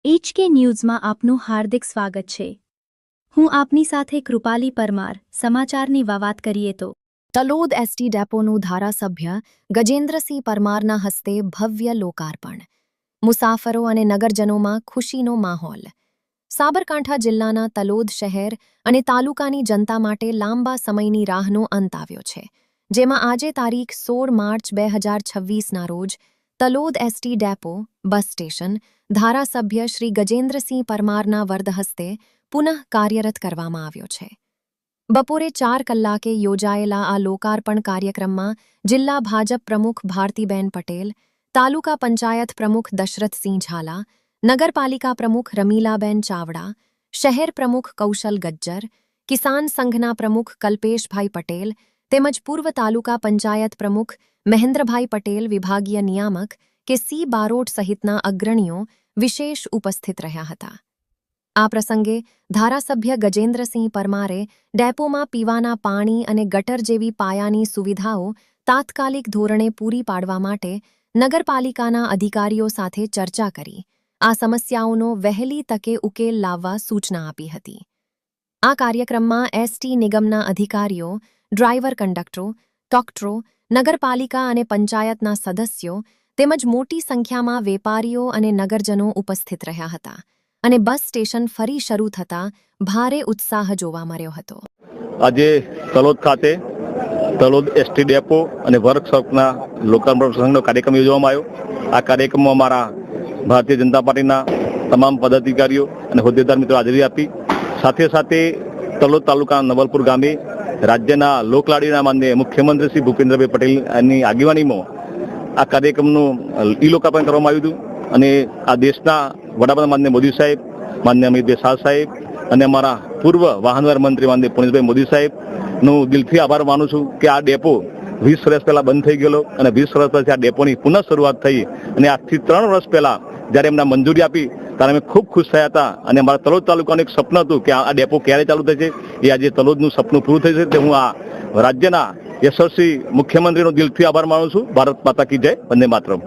HK ન્યૂઝમાં આપનું હાર્દિક સ્વાગત છે। હું આપની સાથે કૃપાલી પરમાર। સમાચારની વાત કરીએ તો તલોદ એસટી ડેપોનું ધારાસભ્ય ગજેન્દ્રસિંહ પરમારના હસ્તે ભવ્ય લોકાર્પણ। મુસાફરો અને નગરજનોમાં ખુશીનો માહોલ। સાબરકાંઠા જિલ્લાના તલોદ શહેર અને તાલુકાની જનતા માટે લાંબા સમયની રાહનો અંત આવ્યો છે, જેમાં આજે તારીખ 16 માર્ચ 2026ના રોજ Talod ST depot bus station ધારાસભ્ય શ્રી ગજેન્દ્રસિંહ પરમારના વરદ હસ્તે પુનઃ કાર્યરત કરવામાં આવ્યો છે। બપોરે 4 કલાકે યોજાયેલા આ લોકાર્પણ કાર્યક્રમમાં જિલ્લા ભાજપ પ્રમુખ ભારતીબેન પટેલ, તાલુકા પંચાયત પ્રમુખ દશરથસિંહ ઝાલા, નગરપાલિકા પ્રમુખ રમીલાબેન ચાવડા, શહેર પ્રમુખ કૌશલ ગજ્જર, કિસાન સંઘના પ્રમુખ કલ્પેશભાઈ પટેલ તેમજ પૂર્વ તાલુકા પંચાયત પ્રમુખ મહેન્દ્રભાઈ પટેલ, વિભાગીય નિયામક કે સી બારોટ સહિતના અગ્રણીઓ વિશેષ ઉપસ્થિત રહ્યા હતા। આ પ્રસંગે ધારાસભ્ય ગજેન્દ્રસિંહ પરમારે ડેપોમાં પીવાના પાણી અને ગટર જેવી પાયાની સુવિધાઓ તાત્કાલિક ધોરણે પૂરી પાડવા માટે નગરપાલિકાના અધિકારીઓ સાથે ચર્ચા કરી આ સમસ્યાઓનો વહેલી તકે ઉકેલ લાવવા સૂચના આપી હતી। આ કાર્યક્રમમાં એસટી નિગમના અધિકારીઓ, ડ્રાઈવર કંડક્ટરો, ડોક્ટરો, નગરપાલિકા અને પંચાયતના સદસ્યો તેમજ મોટી સંખ્યામાં વેપારીઓ અને નગરજનો ઉપસ્થિત રહ્યા હતા અને બસ સ્ટેશન ફરી શરૂ થતાં ભારે ઉત્સાહ જોવા મળ્યો હતો। આજે તલોદ ખાતે તલોદ એસટી ડેપો અને વર્કશોપના લોકાર્પણ પ્રસંગનો કાર્યક્રમ યોજવામાં આવ્યો। આ કાર્યક્રમમાં અમારા ભારતીય જનતા પાર્ટીના તમામ પદાધિકારીઓ અને હોદ્દેદાર મિત્રો હાજરી આપી। સાથે સાથે તલોદ તાલુકાના નવલપુર ગામે રાજ્યના લોકલાડીના માનનીય મુખ્યમંત્રી શ્રી ભૂપેન્દ્રભાઈ પટેલની આગેવાનીમાં આ કાર્યક્રમનું લોકાર્પણ કરવામાં આવ્યું હતું અને આ દેશના વડાપ્રધાન માનનીય મોદી સાહેબ, માનનીય અમિતભાઈ શાહ સાહેબ અને અમારા પૂર્વ વાહન વ્યવહાર મંત્રી માનનીય પુણેશભાઈ મોદી સાહેબનું દિલથી આભાર માનું છું કે આ ડેપો 20 વર્ષ પહેલા બંધ થઈ ગયેલો અને 20 વર્ષ પછી આ ડેપોની પુનઃ શરૂઆત થઈ અને આજથી 3 વર્ષ પહેલા જ્યારે એમને મંજૂરી આપી ત્યારે અમે ખૂબ ખુશ થયા હતા અને અમારા તલોદ તાલુકાનું એક સપનું હતું કે આ ડેપો ક્યારે ચાલુ થશે। એ આજે તલોદનું સપનું પૂરું થશે તે હું આ રાજ્યના યશસ્વી મુખ્યમંત્રીનો દિલથી આભાર માનું છું। ભારત માતા કી જય, વંદે માતરમ।